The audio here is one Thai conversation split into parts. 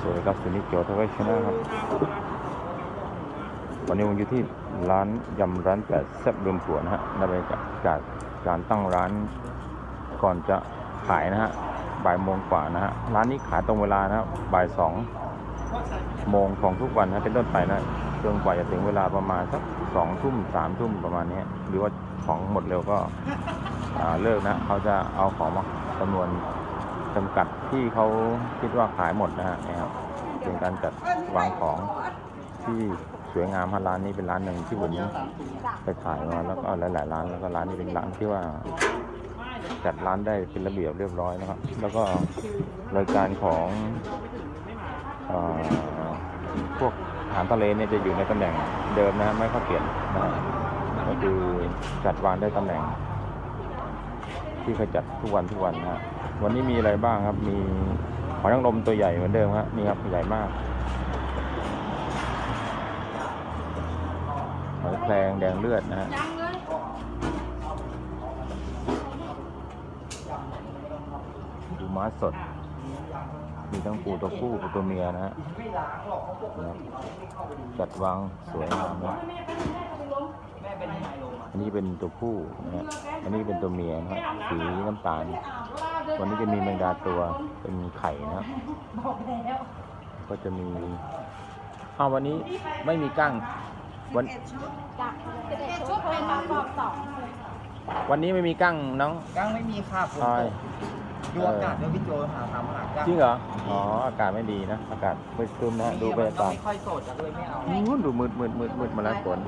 วัสดีครับสุนิจโจทวีชนะครับวันนี้ผมอยู่ที่ร้านยำร้านแปดแซ่บรวมผัวนะฮะในบรรยากาศการตั้งร้านก่อนจะขายนะฮะบ่ายโมงกว่านะฮะร้านนี้ขายตรงเวลานะบ่าย2 โมงของทุกวันนะเป็นต้นไปนะจนกว่าจะถึงเวลาประมาณสัก2 ทุ่ม3 ทุ่มประมาณนี้หรือว่าของหมดเร็วก็เลิกนะเขาจะเอาของมาจำนวนจำกัดที่เขาคิดว่าขายหมดนะฮะนะครับเป็นการจัดวางของที่สวยงามร้านนี้เป็นร้านหนึ่งที่ผมไปถ่ายมาแล้วก็หลายๆร้านแล้วก็ร้านนี้เป็นร้านที่ว่าจัดร้านได้เป็นระเบียบเรียบร้อยนะครับแล้วก็รายการของพวกอาหารทะเลเนี่ยจะอยู่ในตำแหน่งเดิมนะไม่เข้าเปลี่ยนนะก็คือจัดวางได้ตำแหน่งที่เคยจัดทุกวันนะฮะวันนี้มีอะไรบ้างครับมีหอยนางรมตัวใหญ่เหมือนเดิมครับนี่ครับใหญ่มากหอยแครงแดงเลือดนะฮะปูม้าสดมีทั้งปูตัวผู้ปูตัวเมียนะฮะจัดวางสวยงามนะอันนี้เป็นตัวผู้นะฮะอันนี้เป็นตัวเมียนะฮะสีน้ำตาลวันนี้จะมีแมงดาตัวเป็นไข่นะก็จะมีวันนี้ไม่มีกั้งวันนี้ไม่มีกั้งน้องกั้งไม่มีค่ะฝนตกดูอากาศด้วยพี่โจหาทำหากั้งจริงเหรออากาศไม่ดีนะอากาศมืดครึ้มนะดูบรรยากาศไม่ค่อยสดเลยไม่เอาดูมืดมาแล้วฝน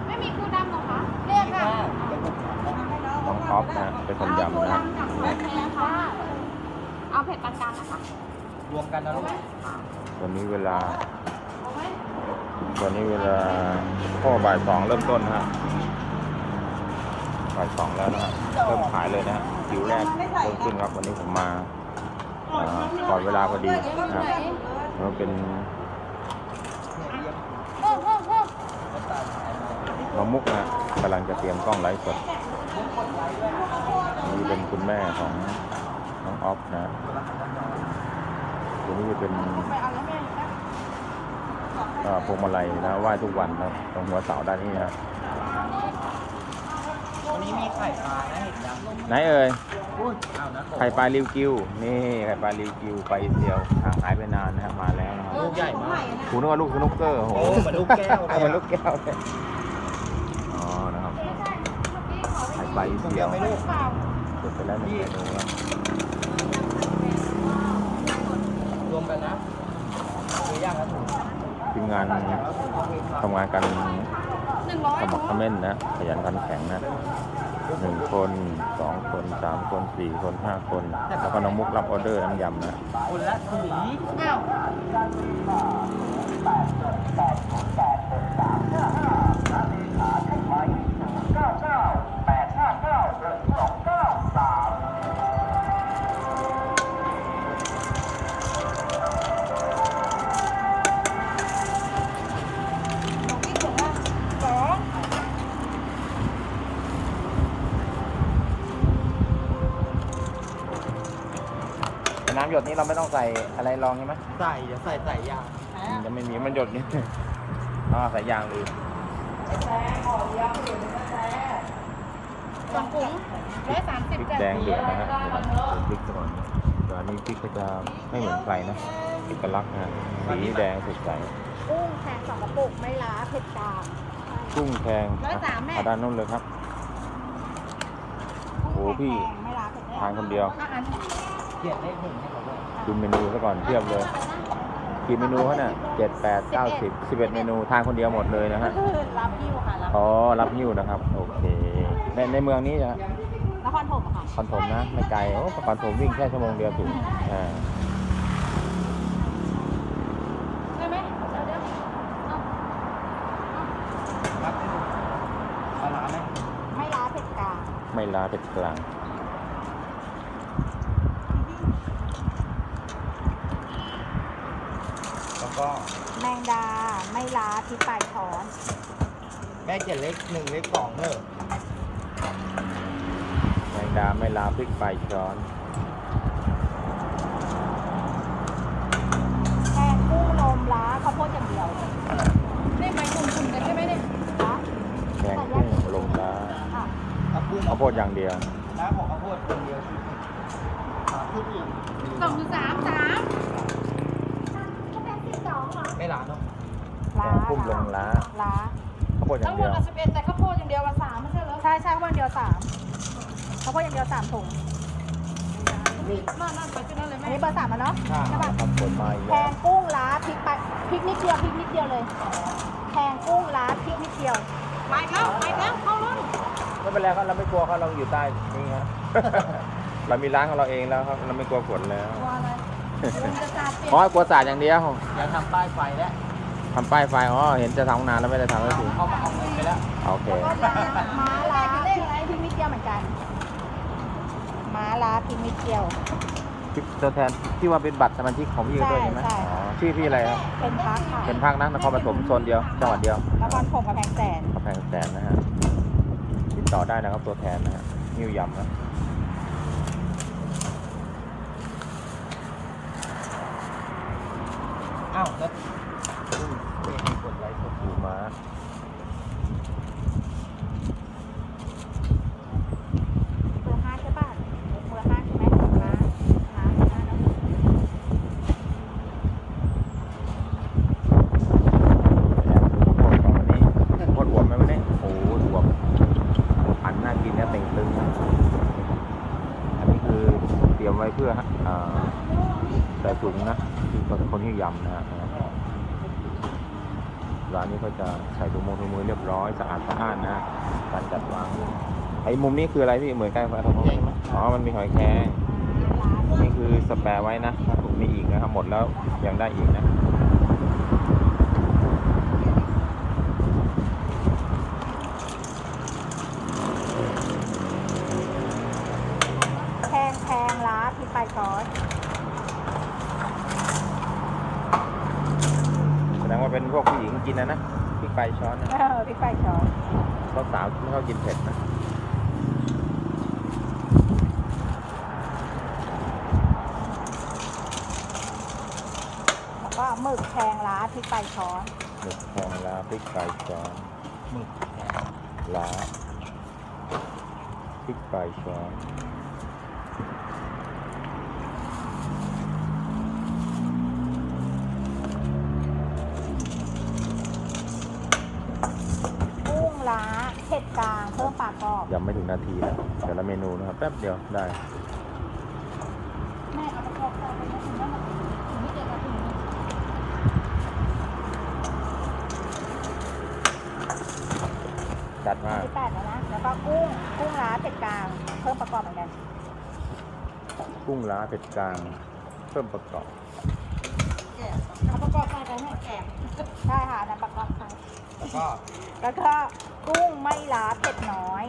ไม่มีกูดำหรอคะเรียกค่ะน้องท็อปนะเป็นคนยำนะเอาเผ็ดปานกลางนะคะรวมกันนะลูกวันนี้เวลาพ่อบ่าย2เริ่มต้นฮะบ่าย2แล้วนะฮะเริ่มขายเลยนะคิวแรกเริ่มขึ้นครับวันนี้ผมมาก่อนเวลาพอดีนะครับแล้วเป็นน้องมุกนะกำลังจะเตรียมกล้องไลฟ์สดนี่เป็นคุณแม่ของน้องออฟนะตัวนี้จะเป็นพวงมาลัยนะไหว้ทุกวันนะตรงหัวเสาด้านนี้นะวันนี้มีไข่ปลานะเห็นยังไหนเอ่ยไข่ปลาริวกิวนี่ไข่ปลาริวกิวไปเดียวห่างหายไปนานนะฮะมาแล้วนะครับลูกใหญ่มากคุณนึกว่าลูกสนุกเกอร์โอ้โหเหมือนลูกแก้วเหมือนลูกแก้วเลยนะครับไข่ปลาริวกิวเสร็จไปแล้ว1 เมนูแล้วรวมกันนะหรือย่างนะถูกทีมงานทำงานกันสมัครคอมเมนต์นะขยันขันแข็งนะ1 คน2 คน3 คน4 คน5 คนแล้วก็น้องมุกรับออเดอร์น้ำยำนะคนละสีน้ำหยดนี้เราไม่ต้องใส่อะไรรองใช่ไหมใส่เดี๋ยวใส่ยางจะไม่มีมันหยดนี่ใส่ยางเลย2 ถุง130พริกแดงเดือดนะฮะพริกก่อนตัวนี้พริกก็จะไม่เหมือนใครนะเอกลักษณ์นะสีแดงสดใสกุ้งแทง2 กระปุกไม่ล้าเผ็ดกลางกุ้งแทงด้านนู้นเลยครับโอ้พี่ทานคนเดียวดูเมนูซะก่อนเทียบเลยกี่เมนูเขาเนี่ย7 8 9 10 11 เมนูทานคนเดียวหมดเลยนะฮะรับหิ้วค่ะรับหิ้วนะครับโอเคในเมืองนี้นะนครถมค่ะนครถมนะไม่ไกลนครถมวิ่งแค่ชั่วโมงเดียวถึงได้ไหมเดี๋ยวปลาร้าไหมไม่ล้าเผ็ดกลางไม่ล้าเผ็ดกลางแล้วก็แมงดาไม่ล้าพริกปลายช้อนแม่7 เล็ก 1 เล็ก 2เนอะแมงดาไม่ล้าพริกปลายช้อน ล้าข้าวโพดอย่างเดียวนี่ไปกลุ่มกันใช่ไหมเนี่ยคะ แกงกุ้งลงล้า ค่ะ ข้าวโพด ข้าวโพดอย่างเดียว น้าของข้าวโพดคนเดียวชุดหนึ่ง 2.33ไม่หลานเนาะ แกงกุ้งลงล้า ล้า ข้าวโพดอย่าง ทั้งหม เดี ด ยว 11แต่ข้าวโพดอย่างเดียวว่า3ไม่ใช่เหรอใช่ใช่ข้าวโพดอย่างเดียว3ข้าวโพดอย่างเดียว3ถุง นี่ นั่นไปที่นั่นเลยไหมอันนี้เบอร์3อ่ะเนาะ ค่ะ ใช่ป่ะ ทำผลไม้ แพงกุ้งล้าพริกไปพริกนิดเดียวพริกนิดเดียวเลยแพงกุ้งล้าพริกนิดเดียวไปแล้วเข้าเลย ไม่เป็นไรครับเราไม่กลัวเขาเราอยู่ใต้นี่ฮะ เรามีร้านของเราเองแล้วครับเราไม่กลัวฝนแล้ว กลัวอะไรลมจะสาดเปลี่ยน อ๋อกลัวสาดอย่างเดียว อยากทำป้ายไฟแล้ว ทำป้ายไฟอ๋อเห็นจะทำนานแล้วไม่ได้ทำสักที เขามาเอาเงินไปแล้ว โอเค แล้วก็ม้าล้าพริกนิดเดียวเหมือนกันม้าล้าพริกนิดเดียว ตัวแทนที่ว่าเป็นบัตรสมาชิกของพี่ด้วยใช่ไหม ใช่ อ๋อชื่อพี่อะไรครับ เป็นพักค่ะ เป็นภาคนักนครปฐมโซนเดียวจังหวัดเดียวน ครปฐมกับแพงแสน กำแพงแสนนะฮะติดต่อได้นะครับตัวแทนนะฮะนิวยำนะ อ้าวแล้วนี่ให้กดไลค์กด ปูม้า เบอร์5ใช่ป่ะเบอร์5ใช่ไหมม้าเนาะ โคตรอวบไหมวันนี้โอ้โหอวบอันน่ากินนะเต่งตึงนะอันนี้คือเตรียมไว้เพื่อใส่ถุงนะคือคนที่ยำนะฮะร้านนี้ก็จะใส่ถุงมือเรียบร้อยสะอาดสะอ้านนะการจัดวางไอ้มุมนี้คืออะไรพี่เหมือนใกล้ฟ้าทองใช่ไหมอ๋อมันมีหอยแครงนี่คือสแปร์ไว้นะถ้ามีอีกนะครับหมดแล้วยังได้อีกนะ แพงล้าพริกปลายช้อน แสดงว่าเป็นพวกผู้หญิงกินนะพริกไปช้อนนะ พริกปลายช้อน สาวๆไม่ชอบกินเผ็ดนะ แล้วก็หมึกแพงล้าพริกปลายช้อน หมึกแห้งลาพริกไปช้อน หมึก ลาพริกไปช้อน กุ้งล้าเผ็ดกลางเพิ่มปลากรอบ ยังไม่ถึงนาทีแล้วแต่ละเมนูนะครับแป๊บเดียวได้ แม่เอาประกอบต่อไปนะถึงว่าถึงไม่เจอกับถึง จัดมา ที่8แล้วนะแล้วก็กุ้งล้าเผ็ดกลางเพิ่มประกอบเหมือนกัน กุ้งล้าเผ็ดกลางเพิ่มประกอบ เอาประกอบใส่ไปให้แกมใช่ค่ะนั่นประกอบใส่ แล้วก็ แล้วก็กุ้งไม่ล้าเผ็ดน้อย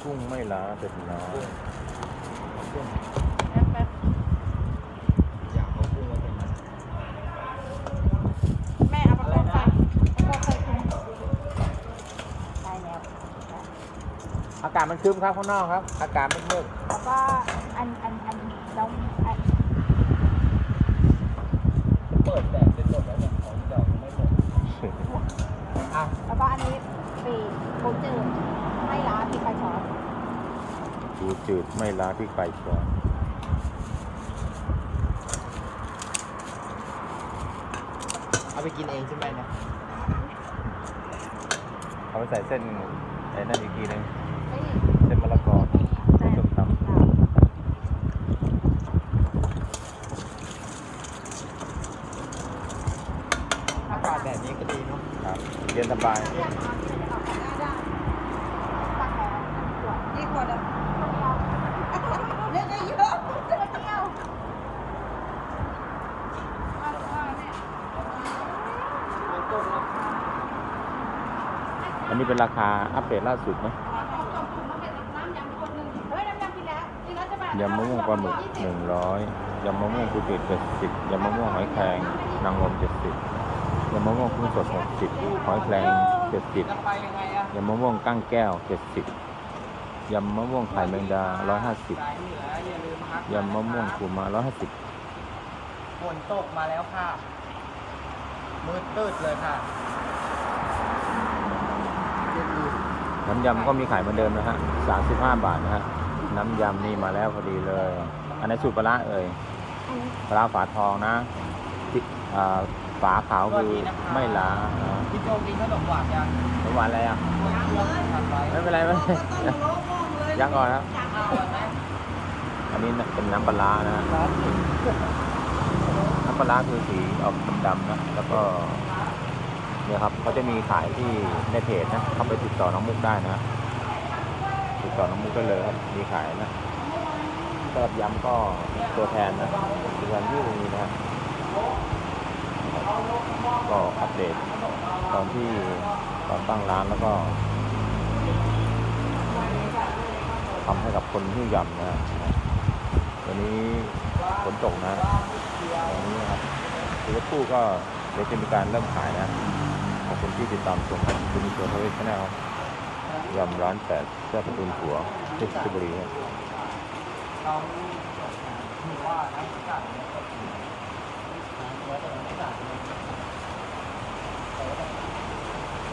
กุ้งไม่ล้าเผ็ดน้อย แป๊บ อยากเอากุ้งมาเป็นนะ แม่เอาประกอบใส่ประกอบใส่ถุงได้แล้ว อากาศมันครึ้มครับข้างนอกครับ อากาศมืด แล้วก็อันแล้วอัน เปิดแต่เป็นหมดแล้วเนี่ยของเก่าไม่หมด ๆ อ่ะ แล้วก็อันนี้ปีกปูจืดไม่ล้าพริกปลาช้อน ดูจืดไม่ล้าพริกไปช้อน เอาไปกินเองใช่ไหมเนี่ย เอาไปใส่เส้นไอ้นั่นอีกทีนึง เฮ้ย เส้นมะละกอใส่ส้มตำ อากาศแบบนี้ก็ดีเนาะ ครับเย็นสบาย อยากเอาที่ไหนออกได้ตักแล้วขวด นี่ขวดอะเลือกได้เยอะ เดียว อันนี้เป็นราคาอัปเดตล่าสุดนะ เฮ้ยน้ำยำกินแล้วจะแบบ ยำมะม่วงปลาหมึก100ยำมะม่วงปูจืด70ยำมะม่วงหอยแครงนางรม70ยำมะม่วงกุ้งสด60หอยแครง70 แล้วไปยังไงอะ ยำมะม่วงกั้งแก้ว70ยำมะม่วงไข่แมงดา150 สายเหนืออย่าลืมฮัก ยำมะม่วงปูม้า150 ฝนตกมาแล้วค่ะ มืดตืดเลยค่ะ น้ำยำก็มีขายเหมือนเดิมนะฮะ35 บาทนะฮะน้ำยำนี่มาแล้วพอดีเลย อันนี้สูตรปลาร้าเอ่ย อันนี้ ปลาร้าฝาทองนะที่ฝาขาวคือไม่ล้า พี่โจกินขนมหวานยัง ไม่หวานอะไรอ่ะ ทำไร ไม่เป็นไรไม่เป็นไรยังก่อนครับ ข้าวไหม อันนี้เป็นน้ำปลาร้านะฮะ ครับ น้ำปลาร้าคือสีออกดำๆนะ แล้วก็เนี่ยครับเขาจะมีขายที่ในเพจนะ เข้าไปติดต่อน้องมุกได้นะ ติดต่อน้องมุกได้เลยครับ มีขายนะสำหรับยำก็ตัวแทนนะตัวแทนที่ตรงนี้นะฮะก็อัปเดตตอนตั้งร้านแล้วก็ทำให้กับคนที่ยำนะ วันนี้ฝนตกนะวันนี้นะครับคือรถตู้ก็เดี๋ยวจะมีการเริ่มขายนะขอบคุณที่ติดตามชมครับคุณตัวทวีชแนลยำร้านแปดแซ่บประตูหัวที่เพชรบุรีครับ เราถือว่าน้ำสกัดเนี่ยก็คือน้ำสกัด